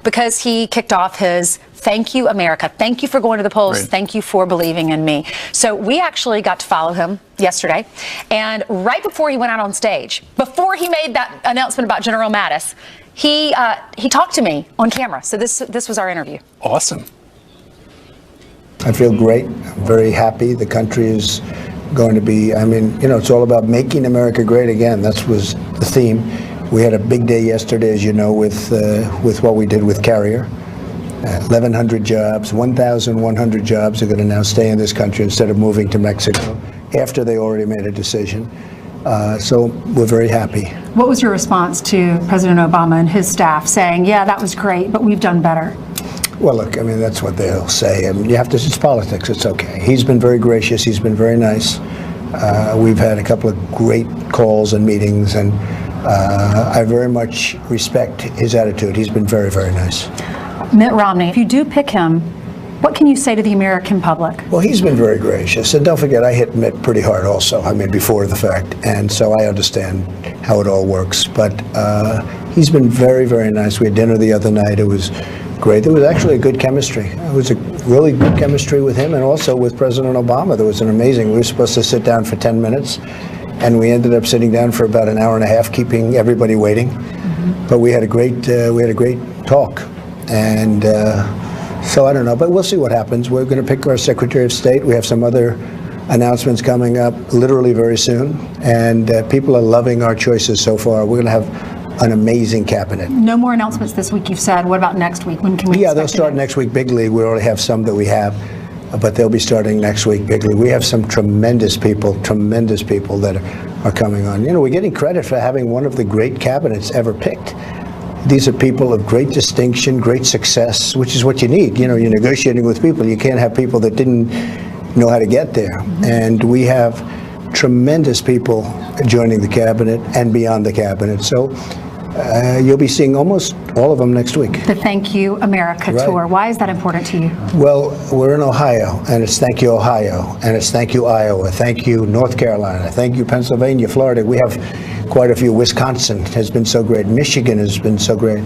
because he kicked off his "Thank you, America. Thank you for going to the polls. Right. Thank you for believing in me." So we actually got to follow him yesterday. And right before he went out on stage, before he made that announcement about General Mattis, he talked to me on camera. So this was our interview. Awesome. I feel great. I'm very happy. The country is going to be, it's all about making America great again. That was the theme. We had a big day yesterday, as you know, with what we did with Carrier. 1,100 jobs, 1,100 jobs are going to now stay in this country instead of moving to Mexico after they already made a decision. So we're very happy. What was your response to President Obama and his staff saying, yeah, that was great, but we've done better? Well, look, that's what they'll say. It's politics. It's okay. He's been very gracious. He's been very nice. We've had a couple of great calls and meetings, and I very much respect his attitude. He's been very, very nice. Mitt Romney, if you do pick him, what can you say to the American public? Well, he's been very gracious. And don't forget, I hit Mitt pretty hard also, before the fact. And so I understand how it all works. But he's been very, very nice. We had dinner the other night. It was great. There was actually a good chemistry. It was a really good chemistry with him and also with President Obama. There was an amazing, we were supposed to sit down for 10 minutes. And we ended up sitting down for about an hour and a half, keeping everybody waiting. Mm-hmm. But we had a great talk. And so I don't know, but we'll see what happens. We're going to pick our Secretary of State. We have some other announcements coming up literally very soon. And people are loving our choices so far. We're going to have an amazing cabinet. No more announcements this week, you've said. What about next week? When can we they'll start next week, big league. We already have some that we have, but they'll be starting next week, big league. We have some tremendous people that are coming on. We're getting credit for having one of the great cabinets ever picked. These are people of great distinction, great success, which is what you need. You're negotiating with people. You can't have people that didn't know how to get there. Mm-hmm. And we have tremendous people joining the cabinet and beyond the cabinet. So you'll be seeing almost all of them next week. The Thank You America tour. Why is that important to you? Well, we're in Ohio, and it's Thank You Ohio, and it's Thank You Iowa, thank you North Carolina, thank you Pennsylvania, Florida. We have quite a few. Wisconsin has been so great. Michigan has been so great.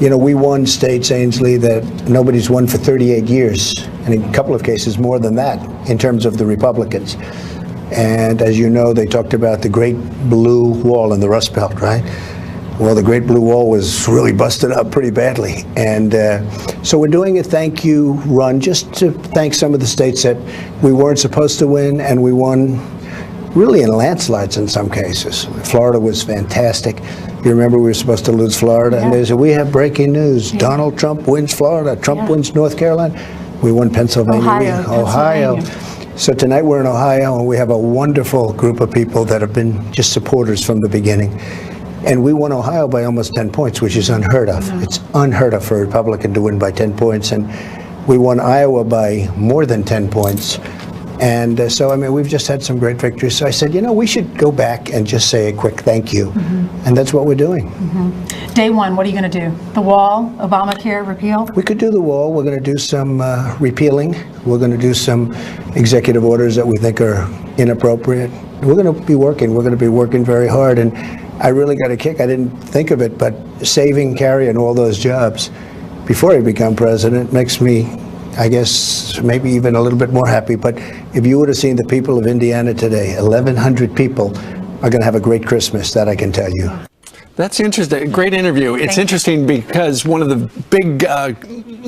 We won states, Ainsley, that nobody's won for 38 years, and in a couple of cases more than that in terms of the Republicans. And as you know, they talked about the Great Blue Wall in the Rust Belt, right? Well, the Great Blue Wall was really busted up pretty badly. And so we're doing a thank you run just to thank some of the states that we weren't supposed to win, and we won really in landslides in some cases. Florida was fantastic. You remember we were supposed to lose Florida, and they said, we have breaking news. Donald Trump wins Florida. Trump wins North Carolina. We won Pennsylvania. Ohio. So tonight we're in Ohio, and we have a wonderful group of people that have been just supporters from the beginning. And we won Ohio by almost 10 points, which is unheard of. Mm-hmm. It's unheard of for a Republican to win by 10 points. And we won Iowa by more than 10 points. And so, we've just had some great victories. So I said, we should go back and just say a quick thank you. Mm-hmm. And that's what we're doing. Mm-hmm. Day one, what are you going to do? The wall, Obamacare repeal? We could do the wall. We're going to do some repealing. We're going to do some executive orders that we think are inappropriate. We're going to be working. We're going to be working very hard. And I really got a kick. I didn't think of it, but saving Carrier and all those jobs before he became president makes me, I guess, maybe even a little bit more happy. But if you would have seen the people of Indiana today, 1,100 people are going to have a great Christmas, that I can tell you. That's interesting. Great interview. It's interesting because one of the big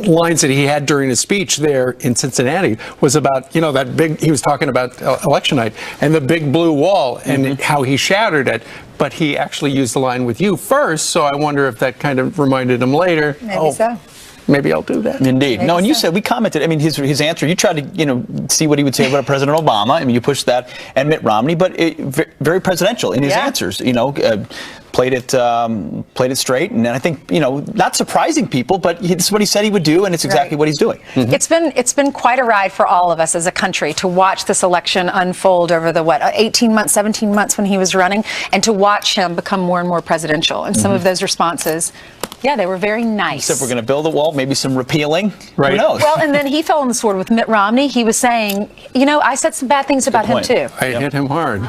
lines that he had during his speech there in Cincinnati was about, that big, he was talking about election night and the big blue wall and how he shattered it. But he actually used the line with you first. So I wonder if that kind of reminded him later. Maybe so. Maybe I'll do that. Indeed. Maybe and you said, we commented, his answer, you tried to, see what he would say about President Obama. You pushed that, and Mitt Romney, but very presidential in his answers, played it straight. And I think, not surprising people, but this is what he said he would do, and it's exactly what he's doing. Mm-hmm. It's been quite a ride for all of us as a country to watch this election unfold over the, 18 months, 17 months when he was running, and to watch him become more and more presidential. And some of those responses, they were very nice. He said we're going to build a wall, maybe some repealing. Right. Who knows? Well, and then he fell on the sword with Mitt Romney. He was saying, I said some bad things about him too. I hit him hard.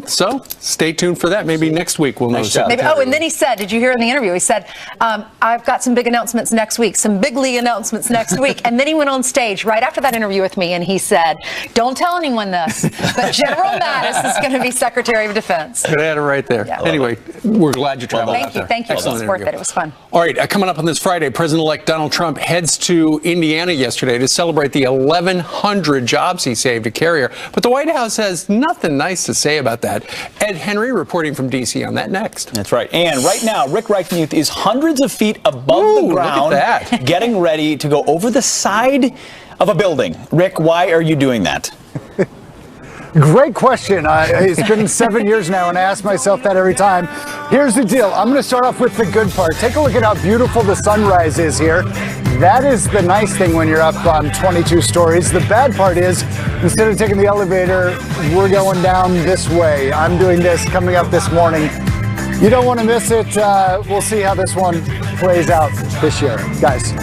So stay tuned for that. Maybe next week we'll know. Nice job. Maybe, and then he said, did you hear in the interview? He said, I've got some big announcements next week, some big league announcements next week. And then he went on stage right after that interview with me and he said, don't tell anyone this, but General Mattis is going to be Secretary of Defense. Could have had it right there. Yeah. Anyway, we're glad you traveled out Thank you. there. Thank you. Excellent It was worth interview. it. It was fun. All right, coming up on this Friday, President-elect Donald Trump heads to Indiana yesterday to celebrate the 1,100 jobs he saved at Carrier. But the White House has nothing nice to say about that. Ed Henry reporting from D.C. on that next. That's right. And right now, Rick Reichenmuth is hundreds of feet above Ooh, the look at ground, that. getting ready to go over the side of a building. Rick, why are you doing that? Great question. It's been 7 years now, and I ask myself that every time. Here's the deal. I'm going to start off with the good part. Take a look at how beautiful the sunrise is here. That is the nice thing when you're up on 22 stories. The bad part is, instead of taking the elevator, we're going down this way. I'm doing this coming up this morning. You don't want to miss it. We'll see how this one plays out this year. Guys,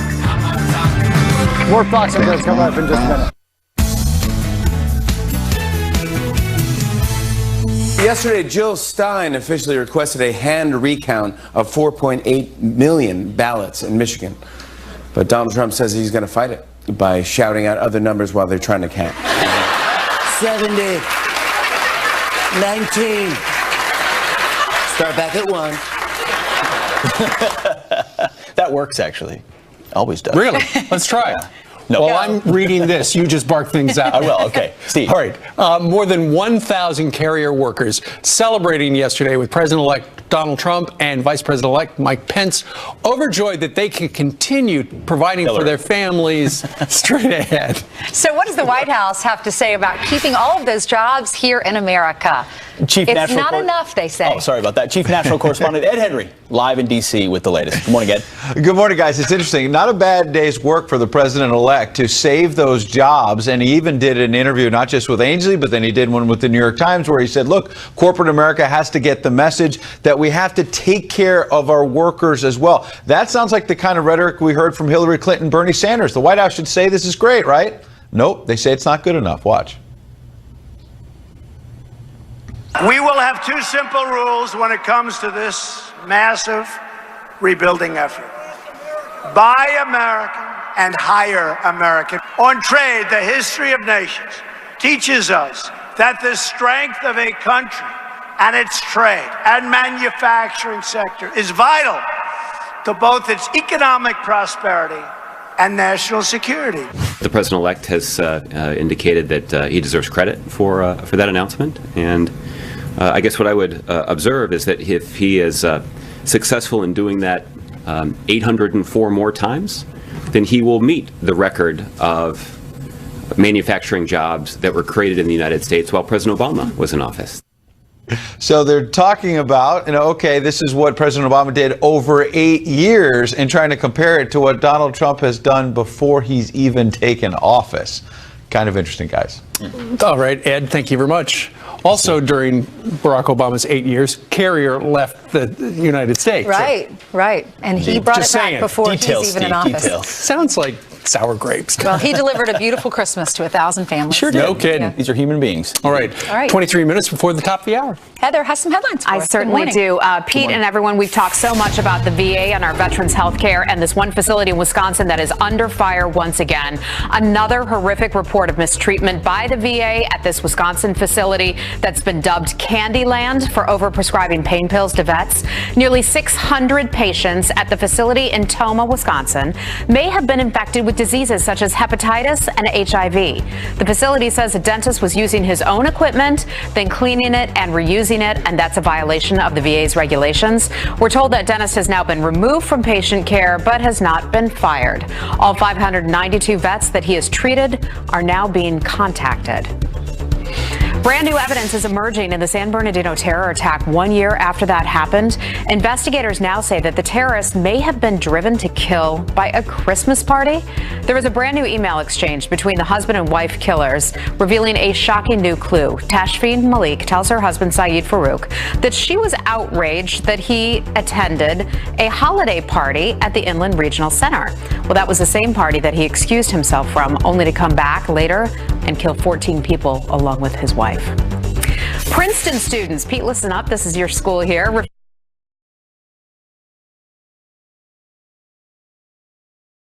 more Fox and Friends coming up in just a minute. Yesterday, Jill Stein officially requested a hand recount of 4.8 million ballots in Michigan. But Donald Trump says he's going to fight it by shouting out other numbers while they're trying to count. 70, 19. Start back at 1. That works, actually. Always does. Really? Let's try. No. While I'm reading this, you just bark things out. I will. Okay. Steve. All right. More than 1,000 Carrier workers celebrating yesterday with President-elect Donald Trump and Vice President-elect Mike Pence, overjoyed that they can continue providing for their families straight ahead. So what does the White House have to say about keeping all of those jobs here in America? Chief It's National not enough, they say. Oh, sorry about that. Chief National Correspondent Ed Henry, live in D.C. with the latest. Good morning, Ed. Good morning, guys. It's interesting. Not a bad day's work for the president-elect to save those jobs. And he even did an interview, not just with Ainsley, but then he did one with the New York Times where he said, look, corporate America has to get the message that we have to take care of our workers as well. That sounds like the kind of rhetoric we heard from Hillary Clinton, Bernie Sanders. The White House should say this is great, right? Nope. They say it's not good enough. Watch. We will have two simple rules when it comes to this massive rebuilding effort. Buy American and hire American. On trade, the history of nations teaches us that the strength of a country and its trade and manufacturing sector is vital to both its economic prosperity and national security. The president-elect has indicated that he deserves credit for that announcement, and I guess what I would observe is that if he is successful in doing that 804 more times, then he will meet the record of manufacturing jobs that were created in the United States while President Obama was in office. So they're talking about, okay, this is what President Obama did over 8 years and trying to compare it to what Donald Trump has done before he's even taken office. Kind of interesting, guys. All right, Ed, thank you very much. Also, during Barack Obama's 8 years, Carrier left the United States. Right, right. And he brought Just it back saying. before Details, he's even in Steve, office. details. Sounds like sour grapes. Well, he delivered a beautiful Christmas to 1,000 families. Sure did. No kidding. Yeah. These are human beings. All right. All right. 23 minutes before the top of the hour. Heather has some headlines for I us. Good certainly morning. do. Pete and everyone, we've talked so much about the VA and our veterans health care and this one facility in Wisconsin that is under fire once again. Another horrific report of mistreatment by the VA at this Wisconsin facility that's been dubbed Candyland for overprescribing pain pills to vets. Nearly 600 patients at the facility in Tomah, Wisconsin, may have been infected with diseases such as hepatitis and HIV. The facility says a dentist was using his own equipment, then cleaning it and reusing it, and that's a violation of the VA's regulations. We're told that dentist has now been removed from patient care, but has not been fired. All 592 vets that he has treated are now being contacted. Brand new evidence is emerging in the San Bernardino terror attack 1 year after that happened. Investigators now say that the terrorists may have been driven to kill by a Christmas party. There was a brand new email exchange between the husband and wife killers, revealing a shocking new clue. Tashfeen Malik tells her husband, Saeed Farouk, that she was outraged that he attended a holiday party at the Inland Regional Center. Well, that was the same party that he excused himself from, only to come back later and kill 14 people along with his wife. Princeton students, Pete, listen up. This is your school here.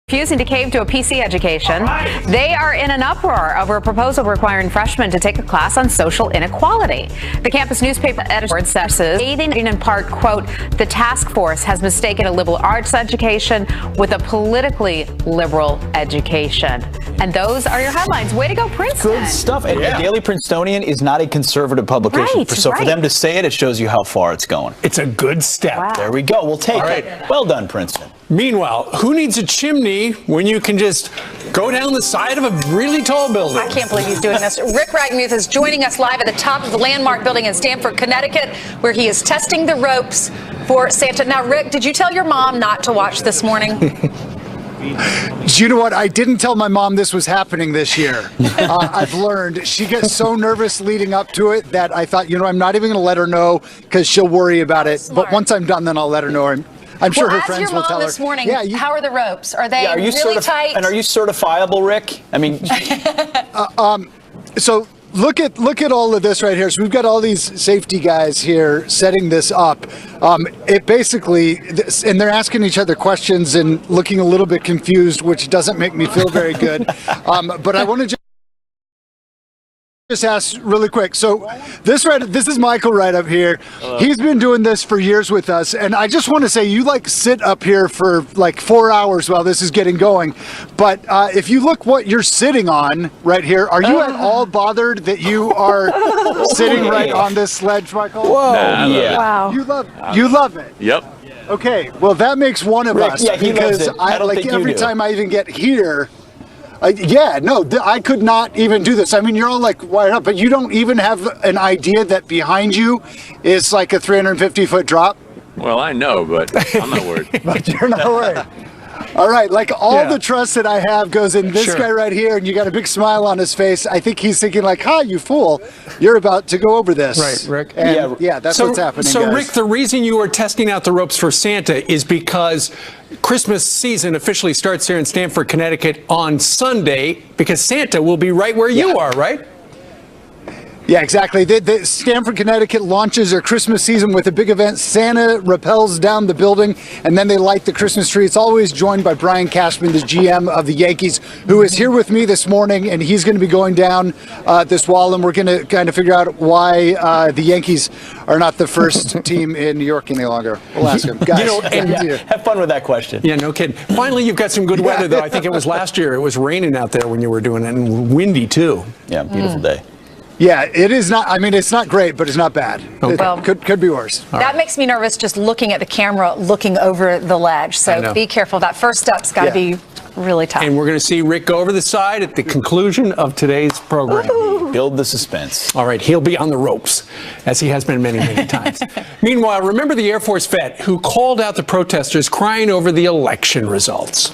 Refusing to cave to a PC education. They are in an uproar over a proposal requiring freshmen to take a class on social inequality. The campus newspaper editor says, stating in part, quote, the task force has mistaken a liberal arts education with a politically liberal education. And those are your headlines. Way to go, Princeton. Good stuff. And the Daily Princetonian is not a conservative publication. Right, so for right. them to say it, it shows you how far it's going. It's a good step. Wow. There we go. We'll take it. Well done, Princeton. Meanwhile, who needs a chimney when you can just go down the side of a really tall building? I can't believe he's doing this. Rick Ragmuth is joining us live at the top of the landmark building in Stamford, Connecticut, where he is testing the ropes for Santa. Now, Rick, did you tell your mom not to watch this morning? You know what? I didn't tell my mom this was happening this year. I've learned. She gets so nervous leading up to it that I thought, I'm not even going to let her know because she'll worry about it. Smart. But once I'm done, then I'll let her know. I'm sure her friends will tell her. This morning, how are the ropes? Are they Are you really tight? And are you certifiable, Rick? I mean, So look at all of this right here. So we've got all these safety guys here setting this up. It basically, and they're asking each other questions and looking a little bit confused, which doesn't make me feel very good. But I want to just ask really quick. So this is Michael right up here. He's been doing this for years with us, and I just want to say you sit up here for 4 hours while this is getting going. But if you look what you're sitting on right here, are you at all bothered that you are sitting right on this sledge, Michael? Whoa! Yeah. Wow. You love it. Yep. Okay, well that makes one of Rick, us yeah, he because loves it. I don't think you every do. time I even get here. I could not even do this. I mean, you're all wired up, but you don't even have an idea that behind you is like a 350-foot drop. Well, I know, but I'm not worried. But you're not worried. All right, the trust that I have goes in this guy right here, and you got a big smile on his face. I think he's thinking you fool, you're about to go over this. Right, Rick? And that's what's happening, So, guys. Rick, the reason you are testing out the ropes for Santa is because Christmas season officially starts here in Stamford, Connecticut on Sunday, because Santa will be right where you are, right? Yeah, exactly. The Stamford, Connecticut launches their Christmas season with a big event. Santa rappels down the building, and then they light the Christmas tree. It's always joined by Brian Cashman, the GM of the Yankees, who is here with me this morning, and he's going to be going down this wall, and we're going to kind of figure out why the Yankees are not the first team in New York any longer. We'll ask him. Guys, have fun with that question. Yeah, no kidding. Finally, you've got some good weather, though. I think it was last year. It was raining out there when you were doing it, and windy, too. Yeah, beautiful day. Yeah, it is not. I mean, it's not great, but it's not bad. Okay. It could be worse. That makes me nervous just looking at the camera, looking over the ledge. So be careful. That first step's got to be really tough. And we're going to see Rick go over the side at the conclusion of today's program. Build the suspense. All right, he'll be on the ropes, as he has been many, many times. Meanwhile, remember the Air Force vet who called out the protesters crying over the election results.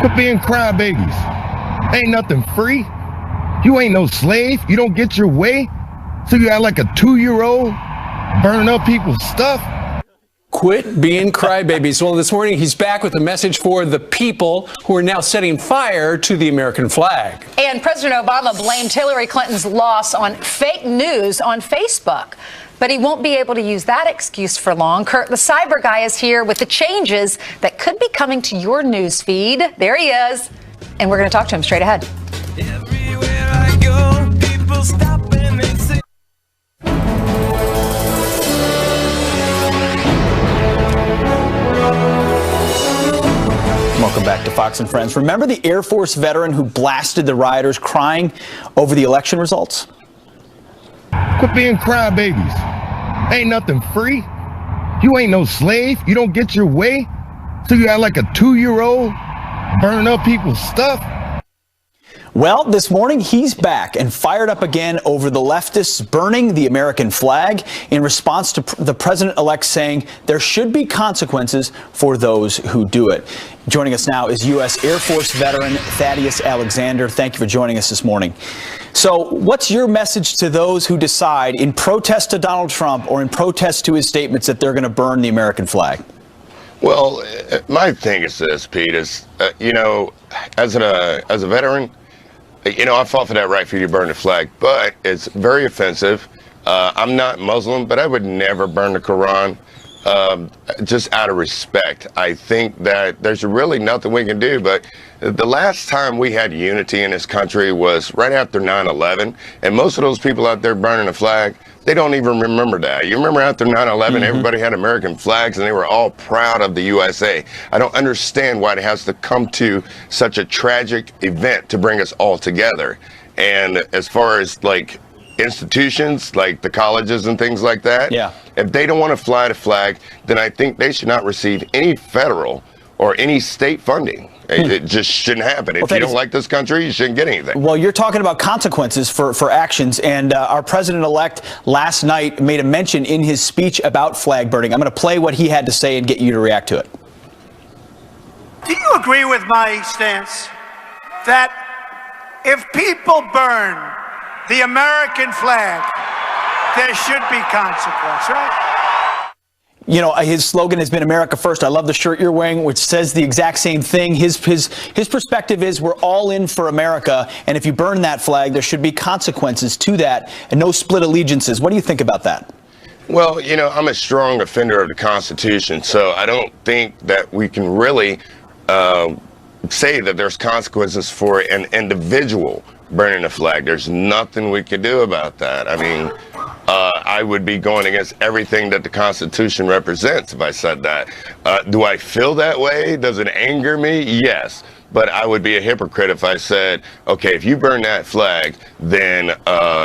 Quit being crybabies. Ain't nothing free. You ain't no slave. You don't get your way. So you act like a 2-year-old burning up people's stuff. Quit being crybabies. Well, this morning he's back with a message for the people who are now setting fire to the American flag. And President Obama blamed Hillary Clinton's loss on fake news on Facebook. But he won't be able to use that excuse for long. Kurt, the cyber guy, is here with the changes that could be coming to your news feed. There he is. And we're going to talk to him straight ahead. Everywhere I go, people stop and they say. Welcome back to Fox and Friends. Remember the Air Force veteran who blasted the rioters crying over the election results? Quit being crybabies. Ain't nothing free. You ain't no slave. You don't get your way. So you act like a 2-year-old burning up people's stuff. Well, this morning he's back and fired up again over the leftists burning the American flag in response to the president-elect saying there should be consequences for those who do it. Joining us now is U.S. Air Force veteran Thaddeus Alexander. Thank you for joining us this morning. So what's your message to those who decide in protest to Donald Trump or in protest to his statements that they're going to burn the American flag? Well, my thing is this, Pete, is, as a veteran, I fought for that right for you to burn the flag, but it's very offensive I'm not Muslim, but I would never burn the Quran. Just out of respect. I think that there's really nothing we can do, but the last time we had unity in this country was right after 9/11, and most of those people out there burning a flag, they don't even remember that. You remember after 9/11, everybody had American flags and they were all proud of the USA. I don't understand why it has to come to such a tragic event to bring us all together. And as far as like institutions like the colleges and things like that, if they don't want to fly the flag, then I think they should not receive any federal or any state funding. It just shouldn't happen. If you don't like this country, you shouldn't get anything. Well, you're talking about consequences for actions, and our president-elect last night made a mention in his speech about flag burning. I'm going to play what he had to say and get you to react to it. Do you agree with my stance that if people burn the American flag, there should be consequence, right? You know, his slogan has been America First. I love the shirt you're wearing, which says the exact same thing. His perspective is we're all in for America, and if you burn that flag, there should be consequences to that and no split allegiances. What do you think about that? Well, you know, I'm a strong offender of the Constitution, so I don't think that we can really say that there's consequences for an individual burning a flag. There's nothing we can do about that. I mean, I would be going against everything that the Constitution represents if I said that. Do I feel that way? Does it anger me? Yes. But I would be a hypocrite if I said, okay, if you burn that flag, then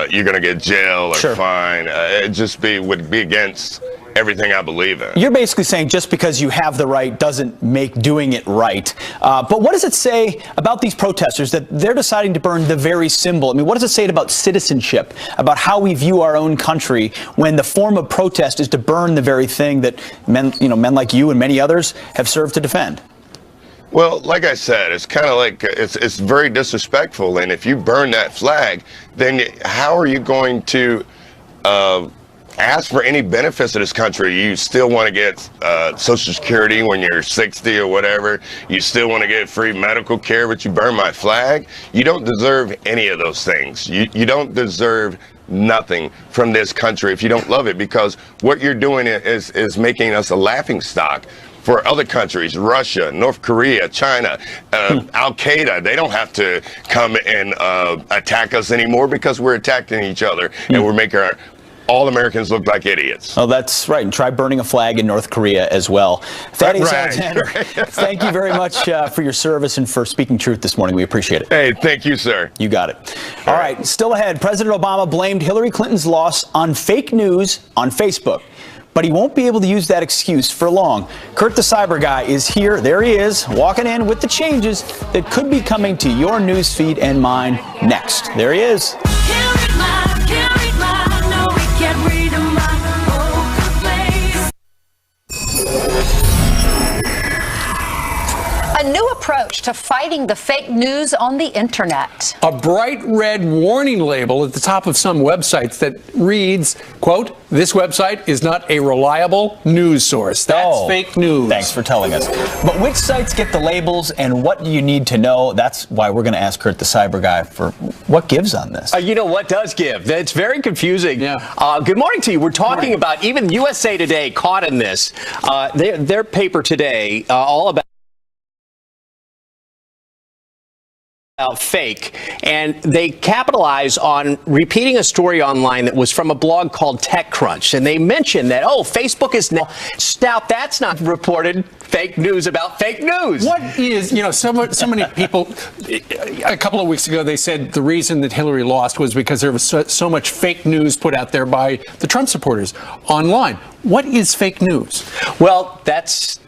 you're going to get jail or fine. It just would be against everything I believe in. You're basically saying just because you have the right doesn't make doing it right. But what does it say about these protesters that they're deciding to burn the very symbol? I mean, what does it say about citizenship, about how we view our own country when the form of protest is to burn the very thing that men like you and many others have served to defend? Well, like I said, it's kind of like it's very disrespectful. And if you burn that flag, then how are you going to ask for any benefits of this country? You still want to get Social Security when you're 60 or whatever. You still want to get free medical care, but you burn my flag? You don't deserve any of those things. You don't deserve nothing from this country if you don't love it, because what you're doing is making us a laughingstock for other countries, Russia, North Korea, China, Al-Qaeda. They don't have to come and attack us anymore because we're attacking each other and we're making all Americans look like idiots. Oh, that's right. And try burning a flag in North Korea as well. Thaddeus Alexander, thank you very much for your service and for speaking truth this morning. We appreciate it. Hey, thank you, sir. You got it. All right, still ahead. President Obama blamed Hillary Clinton's loss on fake news on Facebook. But he won't be able to use that excuse for long. Kurt the Cyber Guy is here. There he is, walking in with the changes that could be coming to your news feed and mine next. There he is. A new approach to fighting the fake news on the internet. A bright red warning label at the top of some websites that reads, quote, "This website is not a reliable news source." That's fake news. Thanks for telling us. But which sites get the labels and what do you need to know? That's why we're going to ask Kurt the Cyber Guy for what gives on this. You know what does give? It's very confusing. Yeah. Good morning to you. We're talking about even USA Today caught in this. Their paper today, all about fake, and they capitalize on repeating a story online that was from a blog called TechCrunch, and they mentioned that Facebook is now that's not reported fake news about fake news. What is, so many people, a couple of weeks ago they said the reason that Hillary lost was because there was so much fake news put out there by the Trump supporters online. What is fake news? Well, that's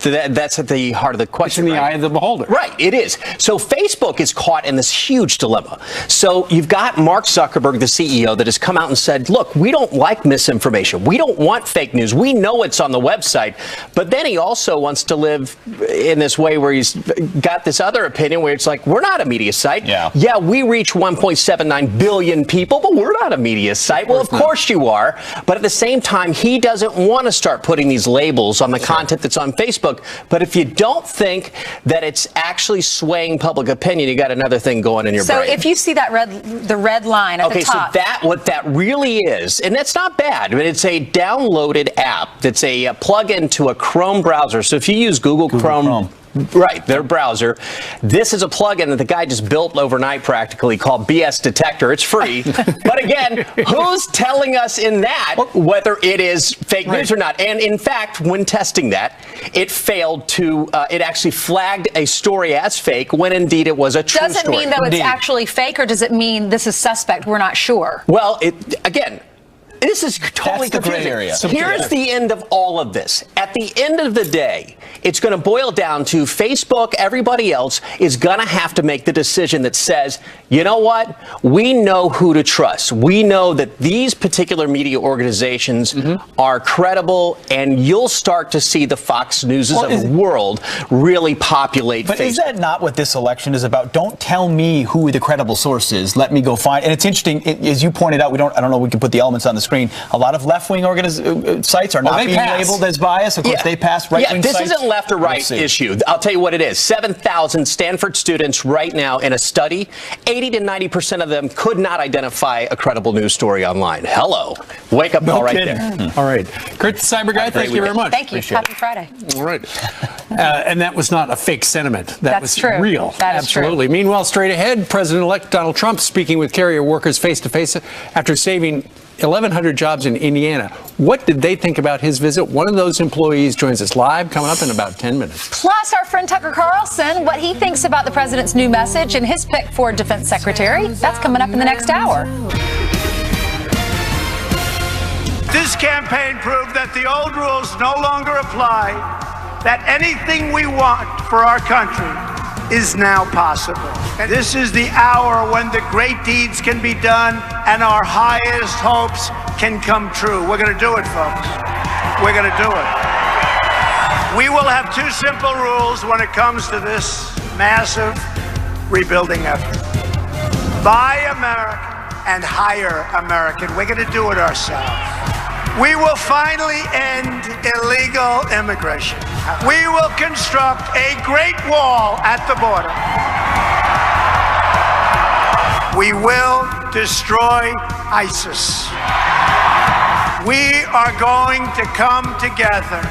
at the heart of the question. It's in the eye of the beholder. Right, it is. So Facebook is caught in this huge dilemma. So you've got Mark Zuckerberg, the CEO, that has come out and said, look, we don't like misinformation. We don't want fake news. We know it's on the website. But then he also wants to live in this way where he's got this other opinion where it's like, we're not a media site. Yeah, we reach 1.79 billion people, but we're not a media site. Well, of course you are. But at the same time, he doesn't want to start putting these labels on the content that's on Facebook Facebook. But if you don't think that it's actually swaying public opinion, you got another thing going in your So brain. if you see that the red line at the top. So what that really is, and that's not bad, but it's a downloaded app that's a plug-in to a Chrome browser. So if you use Google Chrome. Right, their browser. This is a plugin that the guy just built overnight practically called BS Detector. It's free. But again, who's telling us in that whether it is fake news or not? And in fact, when testing that, it failed to, it actually flagged a story as fake when indeed it was a true story. Does it mean, though, it's actually fake, or does it mean this is suspect? We're not sure. Well, again, this is totally That's the gray confusing. area. Here's the end of all of this. At the end of the day, it's going to boil down to Facebook, everybody else is going to have to make the decision that says, you know what? We know who to trust. We know that these particular media organizations are credible, and you'll start to see the Fox Newses of the world really populate But Facebook. is that not what this election is about? Don't tell me who the credible source is. Let me go find. And it's interesting, as you pointed out, I don't know if we can put the elements on the screen. A lot of left-wing sites are not being labeled as biased. Of course, they pass right-wing sites. This isn't left or right issue. I'll tell you what it is. 7,000 Stanford students right now in a study, 80 to 90% of them could not identify a credible news story online. Hello. Wake up call right there. All right. Kurt, the Cyber Guy, thank you very much. Thank you. Happy Friday. All right. And that was not a fake sentiment. That That's was true. real. That is true. Absolutely. Meanwhile, straight ahead, President-elect Donald Trump speaking with carrier workers face-to-face after saving 1,100 jobs in Indiana. What did they think about his visit? One of those employees joins us live, coming up in about 10 minutes. Plus, our friend Tucker Carlson, what he thinks about the president's new message and his pick for defense secretary. That's coming up in the next hour. This campaign proved that the old rules no longer apply, that anything we want for our country is now possible. And this is the hour when the great deeds can be done and our highest hopes can come true. We're going to do it, folks. We're going to do it. We will have two simple rules when it comes to this massive rebuilding effort. Buy American and hire American. We're going to do it ourselves. We will finally end illegal immigration. We will construct a great wall at the border. We will destroy ISIS. We are going to come together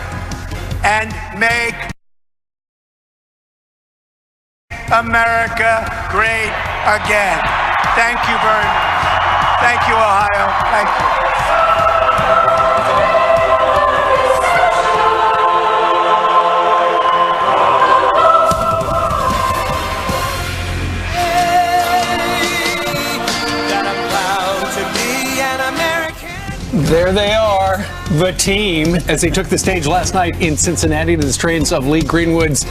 and make America great again. Thank you very much. Thank you, Ohio. Thank you. There they are, the team, as they took the stage last night in Cincinnati to the strains of Lee Greenwood's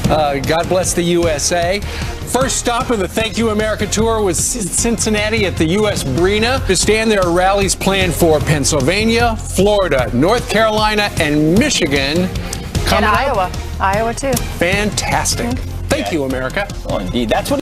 God Bless the USA. First stop of the Thank You America tour was Cincinnati at the U.S. Arena. To stand, there are rallies planned for Pennsylvania, Florida, North Carolina, and Michigan. And Iowa. Iowa, too. Fantastic. Thank you, America. Oh, indeed. That's what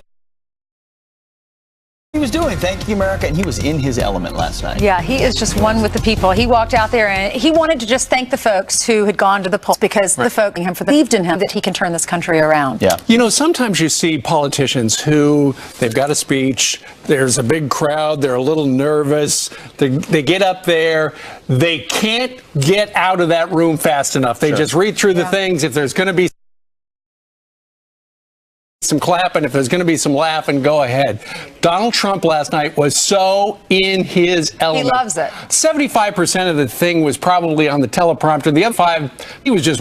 he was doing. Thank you, America. And he was in his element last night. Yeah, he is just one with the people. He walked out there and he wanted to just thank the folks who had gone to the polls because the folk believed in him that he can turn this country around. Yeah. You know, sometimes you see politicians who they've got a speech, there's a big crowd, they're a little nervous, they get up there, they can't get out of that room fast enough. They just read through the things. If there's going to be some clapping, if there's going to be some laughing, go ahead. Donald Trump last night was so in his element. He loves it. 75% of the thing was probably on the teleprompter. The other 5, he was just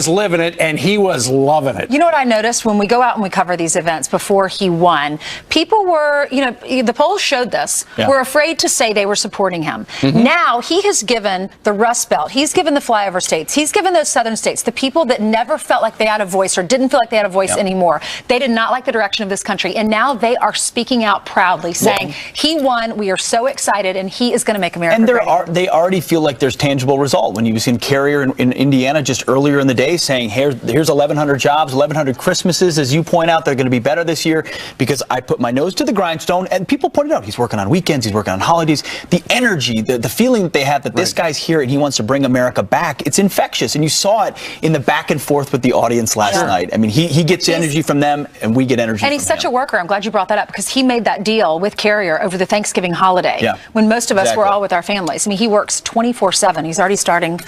living it, and he was loving it. You know what I noticed when we go out and we cover these events before he won? People were, the polls showed this, were afraid to say they were supporting him. Now he has given the Rust Belt, he's given the flyover states, he's given those southern states, the people that never felt like they had a voice or didn't feel like they had a voice anymore. They did not like the direction of this country. And now they are speaking out proudly, saying, he won, we are so excited, and he is going to make America great. They already feel like there's tangible result. When you've seen Carrier in Indiana just earlier in the day saying, here's 1,100 jobs, 1,100 Christmases, as you point out, they're going to be better this year because I put my nose to the grindstone. And people pointed out, he's working on weekends, he's working on holidays. The energy, the feeling that they have that this guy's here and he wants to bring America back, it's infectious. And you saw it in the back and forth with the audience last night. I mean, he gets energy from them and we get energy And he's from such a worker. I'm glad you brought that up because he made that deal with Carrier over the Thanksgiving holiday when most of us were all with our families. I mean, he works 24/7. He's already starting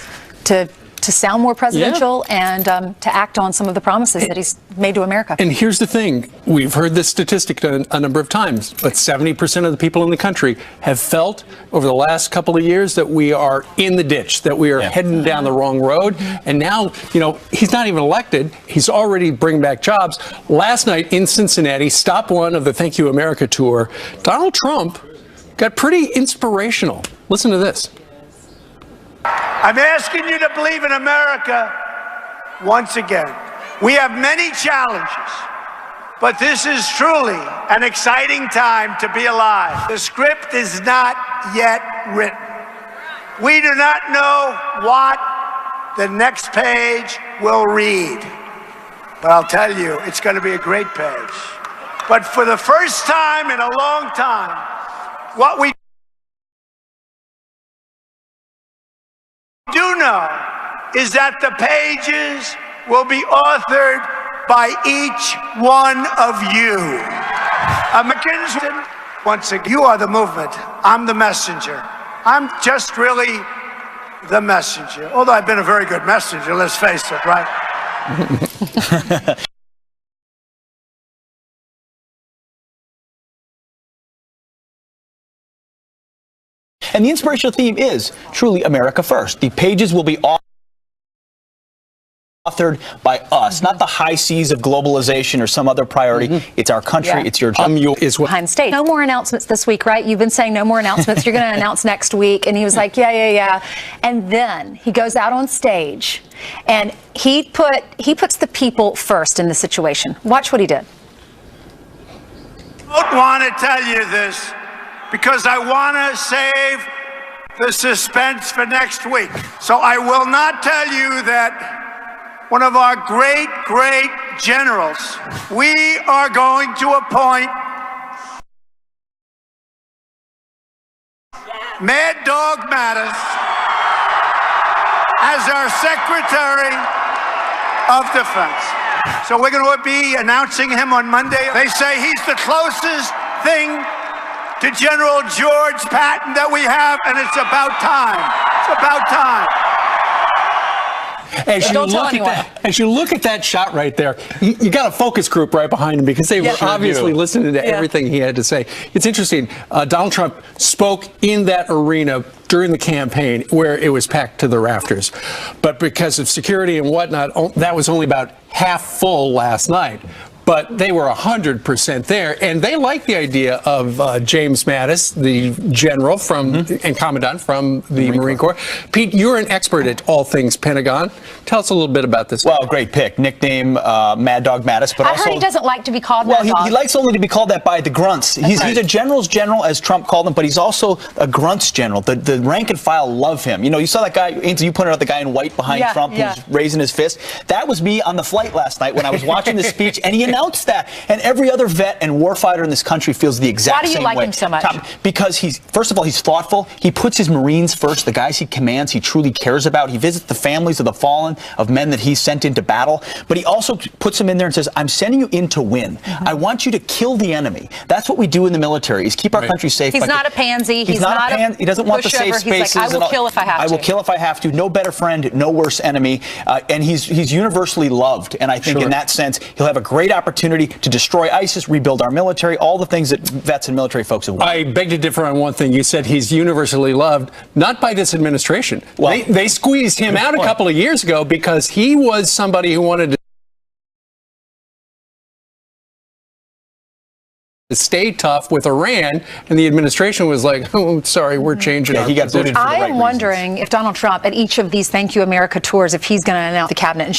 to sound more presidential and to act on some of the promises that he's made to America. And here's the thing. We've heard this statistic a number of times, but 70% of the people in the country have felt over the last couple of years that we are in the ditch, that we are heading down the wrong road. And now, you know, he's not even elected. He's already bringing back jobs. Last night in Cincinnati, stop one of the Thank You America tour, Donald Trump got pretty inspirational. Listen to this. I'm asking you to believe in America once again. We have many challenges, but this is truly an exciting time to be alive. The script is not yet written. We do not know what the next page will read, but I'll tell you, it's going to be a great page. But for the first time in a long time, what we do know is that the pages will be authored by each one of you. Americans, once again, you are the movement. I'm the messenger. I'm just really the messenger. Although I've been a very good messenger, let's face it, right? And the inspirational theme is truly America first. The pages will be authored by us, not the high seas of globalization or some other priority. It's our country. It's your job. Behind stage. No more announcements this week, right? You've been saying no more announcements. You're going to announce next week. And he was like, yeah. And then he goes out on stage and he puts the people first in the situation. Watch what he did. I don't want to tell you this because I want to save the suspense for next week. So I will not tell you that one of our great generals, we are going to appoint Mad Dog Mattis as our Secretary of Defense. So we're going to be announcing him on Monday. They say he's the closest thing to General George Patton that we have, and it's about time. It's about time. As you look at that shot right there, you got a focus group right behind him because they were obviously listening to everything he had to say. It's interesting. Donald Trump spoke in that arena during the campaign where it was packed to the rafters. But because of security and whatnot, that was only about half full last night. But they were 100% there, and they liked the idea of James Mattis, the general and commandant from the Marine Corps. Pete, you're an expert at all things Pentagon. Tell us a little bit about this. Well, great pick. Nickname Mad Dog Mattis. But I heard he doesn't like to be called Mad Dog. He likes only to be called that by the grunts. He's a general's general, as Trump called him, but he's also a grunts general. The rank and file love him. You know, you saw that guy, Ainsley, you pointed out the guy in white behind Trump who's raising his fist. That was me on the flight last night when I was watching the speech, and he announced that. And every other vet and warfighter in this country feels the exact same way. Why do you like him so much? Because first of all, he's thoughtful. He puts his Marines first, the guys he commands, he truly cares about. He visits the families of the fallen, of men that he's sent into battle. But he also puts them in there and says, I'm sending you in to win. I want you to kill the enemy. That's what we do in the military, is keep our country safe. He's not a pansy. He's not a pansy. He doesn't want the safe spaces. He's like, I will kill if I have to. I will kill if I have to. No better friend, no worse enemy. And he's universally loved. And I think in that sense, he'll have a great opportunity to destroy ISIS, rebuild our military, all the things that vets and military folks have wanted. I beg to differ on one thing. You said he's universally loved, not by this administration. Well, they squeezed him out a couple of years ago because he was somebody who wanted to stay tough with Iran, and the administration was like, oh, sorry, we're changing our position. I am wondering if Donald Trump, at each of these Thank You America tours, if he's going to announce the cabinet and